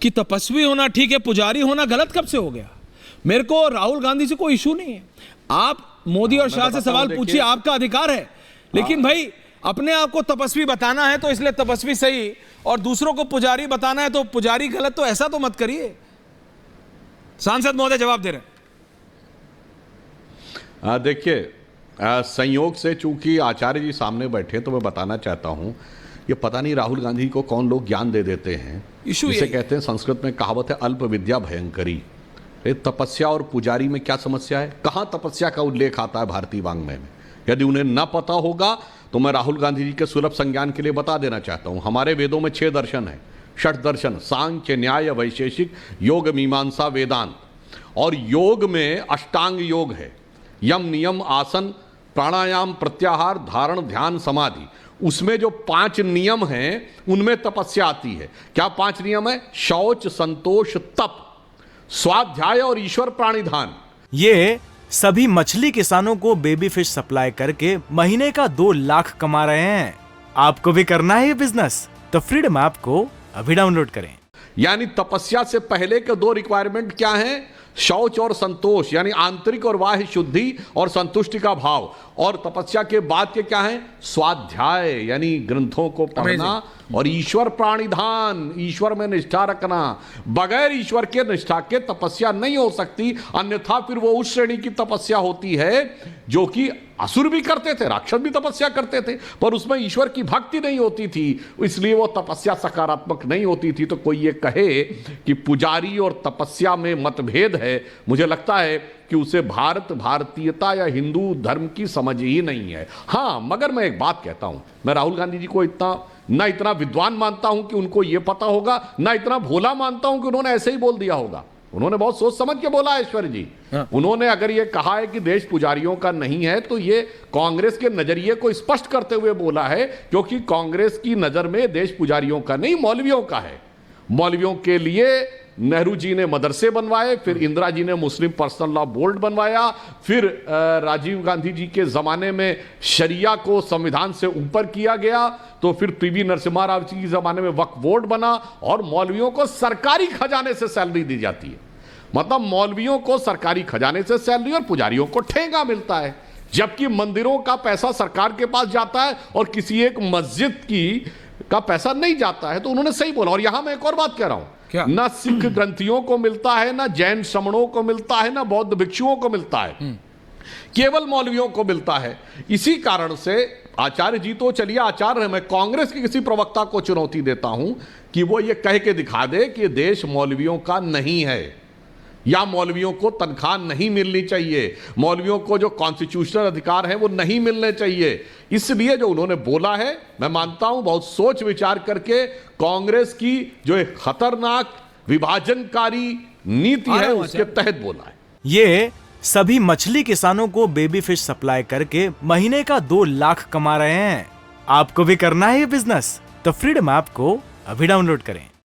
कि तपस्वी होना ठीक है, पुजारी होना गलत कब से हो गया? मेरे को राहुल गांधी से कोई इशू नहीं है। आप मोदी और शाह से सवाल पूछिए, आपका अधिकार है। लेकिन भाई अपने आप को तपस्वी बताना है तो इसलिए तपस्वी सही, और दूसरों को पुजारी बताना है तो पुजारी गलत, तो ऐसा तो मत करिए। सांसद महोदय जवाब दे रहे हैं। देखिए, संयोग से चूंकि आचार्य जी सामने बैठे तो मैं बताना चाहता हूं, ये पता नहीं राहुल गांधी को कौन लोग ज्ञान दे देते हैं। इसे कहते हैं, संस्कृत में कहावत है, अल्प विद्या भयंकरी। तपस्या और पुजारी में क्या समस्या है? कहां तपस्या का उल्लेख आता है भारतीय वाङ्मय में? यदि उन्हें न पता होगा तो मैं राहुल गांधी जी के सुलभ संज्ञान के लिए बता देना चाहता हूं। हमारे वेदों में 6 दर्शन है, षट दर्शन, सांख्य, न्याय, वैशेषिक, योग, मीमांसा, वेदांत। और योग में अष्टांग योग है, यम, नियम, आसन, प्राणायाम, प्रत्याहार, धारण, ध्यान, समाधि। उसमें जो 5 नियम हैं उनमें तपस्या आती है। क्या 5 नियम है? शौच, संतोष, तप, स्वाध्याय और ईश्वर प्राणिधान। ये सभी मछली किसानों को बेबी फिश सप्लाई करके महीने का 2 लाख कमा रहे हैं। आपको भी करना है ये बिजनेस? तो फ्रीडम ऐप को अभी डाउनलोड करें। यानी तपस्या से पहले के 2 रिक्वायरमेंट क्या हैं? शौच और संतोष, यानी आंतरिक और बाह्य शुद्धि और संतुष्टि का भाव। और तपस्या के बाद के क्या है? स्वाध्याय, यानी ग्रंथों को पढ़ना, और ईश्वर प्राणिधान, ईश्वर में निष्ठा रखना। बगैर ईश्वर के निष्ठा के तपस्या नहीं हो सकती, अन्यथा फिर वो उस श्रेणी की तपस्या होती है जो कि असुर भी करते थे, राक्षस भी तपस्या करते थे, पर उसमें ईश्वर की भक्ति नहीं होती थी, इसलिए वो तपस्या सकारात्मक नहीं होती थी। तो कोई ये कहे कि पुजारी और तपस्या में मतभेद है, मुझे लगता है कि उसे भारतीयता या हिंदू धर्म की समझ ही नहीं है। हाँ, मगर मैं एक बात कहता हूं, मैं राहुल गांधी जी को इतना विद्वान मानता हूं कि उनको यह पता होगा, ना इतना भोला मानता हूं कि उन्होंने ऐसे ही बोल दिया होगा। उन्होंने बहुत सोच समझ के बोला है ऐश्वर्य जी। उन्होंने अगर ये कहा है कि देश पुजारियों का नहीं है, तो ये कांग्रेस के नजरिए को स्पष्ट करते हुए बोला है, क्योंकि कांग्रेस की नजर में देश पुजारियों का नहीं, मौलवियों का है। मौलवियों के लिए नेहरू जी ने मदरसे बनवाए, फिर इंदिरा जी ने मुस्लिम पर्सनल लॉ बोर्ड बनवाया, फिर राजीव गांधी जी के जमाने में शरिया को संविधान से ऊपर किया गया, तो फिर पीवी नरसिम्हा राव जी के जमाने में वक्फ बोर्ड बना, और मौलवियों को सरकारी खजाने से सैलरी दी जाती है। मतलब मौलवियों को सरकारी खजाने से सैलरी और पुजारियों को ठेंगा मिलता है, जबकि मंदिरों का पैसा सरकार के पास जाता है और किसी एक मस्जिद का पैसा नहीं जाता है। तो उन्होंने सही बोला। और यहां मैं एक और बात कह रहा हूं, ना सिख ग्रंथियों को मिलता है, ना जैन श्रमणों को मिलता है, ना बौद्ध भिक्षुओं को मिलता है, केवल मौलवियों को मिलता है। इसी कारण से आचार्य जी तो चलिए आचार्य है, मैं कांग्रेस के किसी प्रवक्ता को चुनौती देता हूं कि वो ये कह के दिखा दे कि देश मौलवियों का नहीं है, या मौलवियों को तनख्वाह नहीं मिलनी चाहिए, मौलवियों को जो कॉन्स्टिट्यूशनल अधिकार है वो नहीं मिलने चाहिए। इसलिए जो उन्होंने बोला है, मैं मानता हूं बहुत सोच विचार करके कांग्रेस की जो एक खतरनाक विभाजनकारी नीति है उसके तहत बोला है। ये सभी मछली किसानों को बेबी फिश सप्लाई करके महीने का 2 लाख कमा रहे हैं। आपको भी करना है ये बिजनेस? तो फ्रीडम ऐप को अभी डाउनलोड करें।